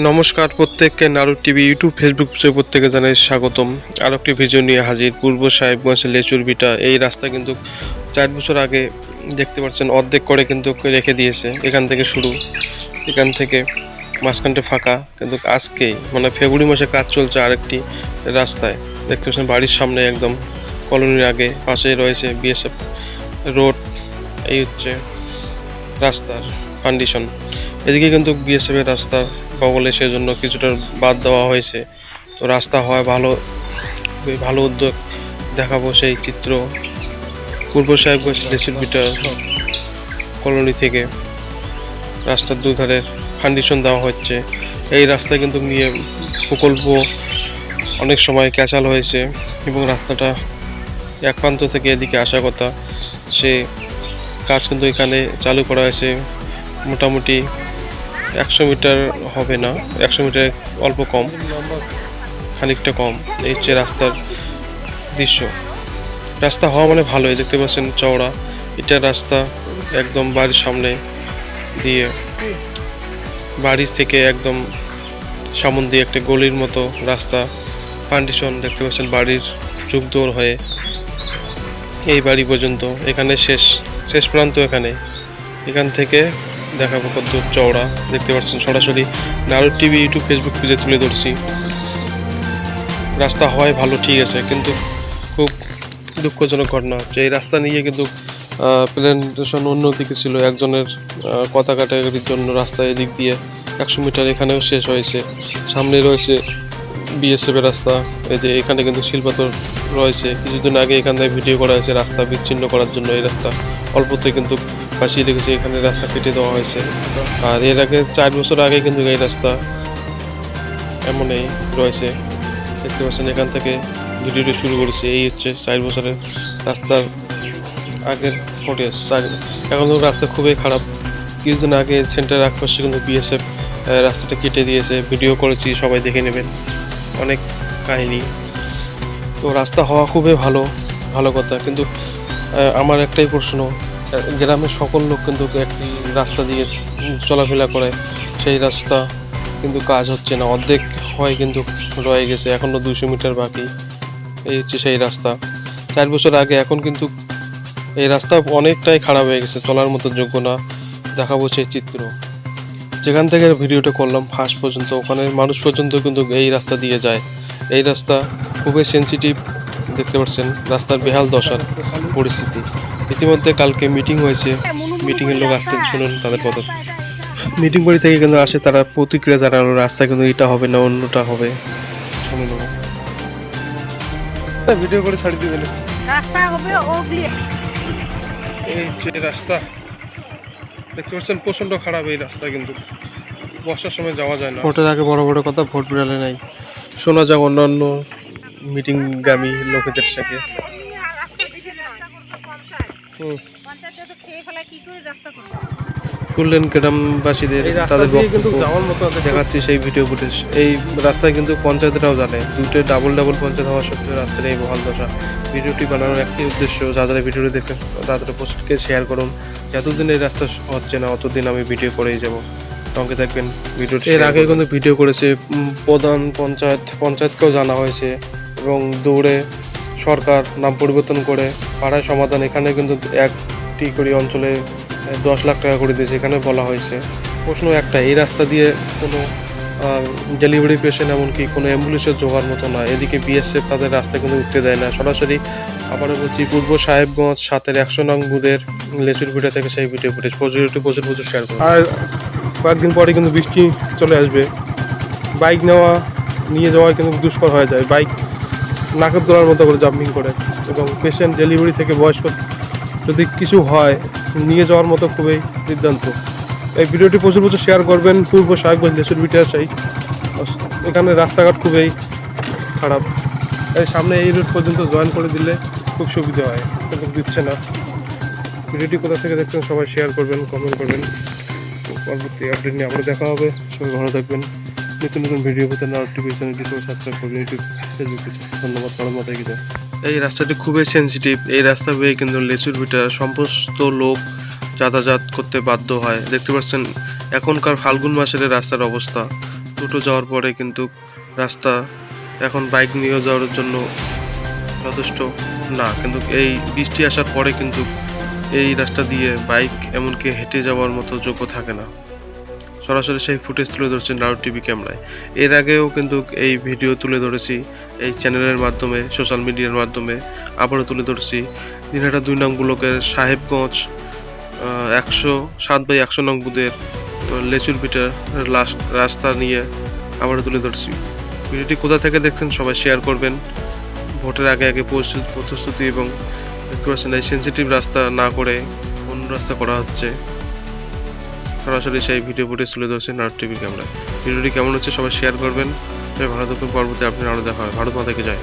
নমস্কার প্রত্যেককে Narad TV YouTube Facebook পেজে প্রত্যেকে জানাই স্বাগতম। আর একটি ভিডিও নিয়ে হাজির। পূর্ব সাহেবগঞ্জ লেচুর ভিটা এই রাস্তা কিন্তু 4 বছর আগে দেখতে পাচ্ছেন অর্ধেক করে কিন্তু রেখে দিয়েছে। এখান থেকে শুরু, এখান থেকে মাঝখানটা ফাঁকা, কিন্তু আজকেই মানে ফেব্রুয়ারি মাসে কাজ চলছে আরেকটি রাস্তায়। দেখতে পাচ্ছেন বাড়ির সামনে একদম কলোনির আগে পাশে রয়েছে বিএসএফ রোড। এই হচ্ছে রাস্তার কন্ডিশন। এদিকে কিন্তু বিএসএফ এর রাস্তা বগলে, সেজন্য কিছুটা বাদ দেওয়া হয়েছে। তো রাস্তা হয় ভালো, ভালো উদ্যোগ। দেখাবো সেই চিত্র পূর্ব সাহেবগঞ্জ লেচুর ভিটার কলোনি থেকে রাস্তার দুধারের কন্ডিশন দেওয়া হচ্ছে। এই রাস্তা কিন্তু নিয়ে প্রকল্প অনেক সময় ক্যাচাল হয়েছে এবং রাস্তাটা এক প্রান্ত থেকে এদিকে আসা কথা, সে কাজ কিন্তু এখানে চালু করা হয়েছে। মোটামুটি 100 মিটার হবে না, 100 মিটার অল্প কম, খানিকটা কম। এই হচ্ছে রাস্তার দৃশ্য। রাস্তা হওয়া মানে ভালোই, দেখতে পাচ্ছেন চওড়া। এটা রাস্তা একদম বাড়ির সামনে দিয়ে, বাড়ির থেকে একদম সামন দিয়ে একটা গলির মতো রাস্তা কন্ডিশন দেখতে পাচ্ছেন। বাড়ির যুগদৌড় হয়ে এই বাড়ি পর্যন্ত, এখানে শেষ প্রান্ত এখান থেকে দেখাবো কত চওড়া। দেখতে পাচ্ছেন সরাসরি নারদ টিভি ইউটিউব ফেসবুক পেজে তুলে ধরছি। রাস্তা হওয়ায় ভালো, ঠিক আছে, কিন্তু খুব দুঃখজনক ঘটনা হচ্ছে এই রাস্তা নিয়ে কিন্তু প্ল্যান্টেশন অন্যদিকে ছিল। একজনের কথা কাটাকাটির জন্য রাস্তা এদিক দিয়ে 100 মিটার এখানেও শেষ হয়েছে। সামনে রয়েছে বিএসএফ এর রাস্তা। এই যে এখানে কিন্তু শিলপাথর রয়েছে। কিছুদিন আগে এখান থেকে ভিডিও করা হয়েছে রাস্তা বিচ্ছিন্ন করার জন্য। এই রাস্তা অল্পতে কিন্তু বাঁচিয়ে রেখেছে, এখানে রাস্তা কেটে দেওয়া হয়েছে। আর এর আগে 4 বছর আগে কিন্তু এই রাস্তা এমনই রয়েছে। দেখতে পাচ্ছেন এখান থেকে ভিডিওটি শুরু করেছে। এই হচ্ছে 4 বছরের রাস্তার আগের ফুটেজ। এখন তো রাস্তা খুবই খারাপ। কিছুদিন আগে সেন্টার আশপাশে কিন্তু বিএসএফ রাস্তাটা কেটে দিয়েছে, ভিডিও করেছি, সবাই দেখে নেবেন, অনেক কাহিনী। তো রাস্তা হওয়া খুবই ভালো কথা, কিন্তু আমার একটাই প্রশ্ন, গ্রামের সকল লোক কিন্তু একটি রাস্তা দিয়ে চলাফেরা করে, সেই রাস্তা কিন্তু কাজ হচ্ছে না, অর্ধেক হয় কিন্তু রয়ে গেছে, এখনও 200 মিটার বাকি। এই হচ্ছে সেই রাস্তা 4 বছর আগে। এখন কিন্তু এই রাস্তা অনেকটাই খারাপ হয়ে গেছে, চলার মতো যোগ্য না। দেখাবো সেই চিত্র। যেখান থেকে ভিডিওটা করলাম ফার্স্ট পর্যন্ত, ওখানে মানুষ পর্যন্ত কিন্তু এই রাস্তা দিয়ে যায়। এই রাস্তা খুবই সেন্সিটিভ, দেখতে পাচ্ছেন রাস্তার বেহাল দশার পরিস্থিতি। ইতিমধ্যে কালকে মিটিং হয়েছে, মিটিংয়ের লোক আসছেন, শুনুন তাদের কথা। মিটিং বাড়ি থেকে কিন্তু আসে, তারা প্রতিক্রিয়া জানালো রাস্তা কিন্তু এটা হবে না অন্যটা হবে। শুনে নেব, ভিডিও করে ছাড়ি দিয়ে দিলে রাস্তা হবে ওগলি। এই যে রাস্তা দেখতে পাচ্ছেন প্রচন্ড খারাপ এই রাস্তা, কিন্তু বর্ষার সময় যাওয়া যায় না। ভোটের আগে বড় বড় কথা, ভোট বিড়ালে নাই, শোনা যাক অন্যান্য মিটিংগামী লোকেদের সাথে। শুনলেন গ্রামবাসীদের, তাদের বক্তব্য দেখাচ্ছি সেই ভিডিও ফুটেজ। এই রাস্তায় কিন্তু পঞ্চায়েতরাও জানে, দুটো ডাবল পঞ্চায়েত হওয়া সত্ত্বেও রাস্তার এই বহাল দশা। ভিডিওটি বানানোর একটি উদ্দেশ্য, যারা ভিডিওটি দেখেন তাদের পোস্টকে শেয়ার করুন। যতদিন এই রাস্তা হচ্ছে না অতদিন আমি ভিডিও করেই যাব, সঙ্গে থাকবেন ভিডিওটি। এর আগে কিন্তু ভিডিও করেছে প্রধান পঞ্চায়েতকেও জানা হয়েছে, এবং দৌড়ে সরকার নাম পরিবর্তন করে পাড়ায় সমাধান, এখানে কিন্তু একটি করে অঞ্চলে 10 লাখ টাকা করে দিয়েছে, এখানে বলা হয়েছে। প্রশ্ন একটা, এই রাস্তা দিয়ে কোনো ডেলিভারি পেশেন্ট এমনকি কোনো অ্যাম্বুলেন্সের জোগাড় মতো না। এদিকে বিএসএফ তাদের রাস্তা কিন্তু উঠতে দেয় না। সরাসরি আবারও বলছি, পূর্ব সাহেবগঞ্জ 7-এর 100 নং বুথের লেচুর ভিটা থেকে সেই ভিডিও ফুটেজ প্রচুর শেয়ার করুন। আর কয়েকদিন পরে কিন্তু বৃষ্টি চলে আসবে, বাইক নিয়ে যাওয়া কিন্তু দুষ্কর হয়ে যায়। বাইক নাকের দোলার মতো করে জাম্পিং করে, এবং পেশেন্ট ডেলিভারি থেকে বয়স্ক যদি কিছু হয় নিয়ে যাওয়ার মতো খুবই দুর্দান্ত। এই ভিডিওটি প্রচুর শেয়ার করবেন। পূর্ব সাহেবগঞ্জ লেচুর ভিটা চাই, এখানে রাস্তাঘাট খুবই খারাপ। এই সামনে এই রোড পর্যন্ত জয়েন করে দিলে খুব সুবিধা হয়, কিন্তু দিচ্ছে না। ভিডিওটি কোথা থেকে দেখবেন সবাই শেয়ার করবেন, কমেন্ট করবেন। পরবর্তী আপডেট নিয়ে আবার দেখা হবে। সবাই ভালো থাকবেন। নতুন ভিডিও পেতে নারদ টিভি চ্যানেলটি সাবস্ক্রাইব করবেন, ইউটিউব ফেসবুক পেজ। ধন্যবাদ। ভালো মতো এগিয়ে। এই রাস্তাটি খুবই সেন্সিটিভ, এই রাস্তা হয়ে কিন্তু লেচুর ভিটা সমস্ত লোক যাতায়াত করতে বাধ্য হয়। দেখতে পাচ্ছেন এখনকার ফাল্গুন মাসের রাস্তার অবস্থা, টোটো যাওয়ার পরে কিন্তু রাস্তা এখন বাইক নিয়ে যাওয়ার জন্য যথেষ্ট না, কিন্তু এই বৃষ্টি আসার পরে কিন্তু এই রাস্তা দিয়ে বাইক এমনকি হেঁটে যাওয়ার মতো যোগ্য থাকে না। সরাসরি সেই ফুটেজ তুলে ধরছে নারদ টিভি ক্যামেরায়। এর আগেও কিন্তু এই ভিডিও তুলে ধরেছি এই চ্যানেলের মাধ্যমে, সোশ্যাল মিডিয়ার মাধ্যমে। আবারও তুলে ধরছি দিনহাটা 2 নং ব্লকের সাহেবগঞ্জ 107/100 নং বুথের লেচুর ভিটার রাস্তা নিয়ে আবারও তুলে ধরছি। ভিডিওটি কোথা থেকে দেখছেন সবাই শেয়ার করবেন। ভোটের আগে আগে প্রস্তুতি, এবং দেখতে পাচ্ছেন এই সেনসিটিভ রাস্তা না করে অন্য রাস্তা করা হচ্ছে। সরাসরি সেই ভিডিও ফুটেজ তুলে ধরছে নারদ টিভি ক্যামেরায়। ভিডিওটি কেমন হচ্ছে সবাই শেয়ার করবেন। ভালো থাকুন, পরবর্তী আপনি আরও দেখা হয়। ভারত মাতাকে জয়।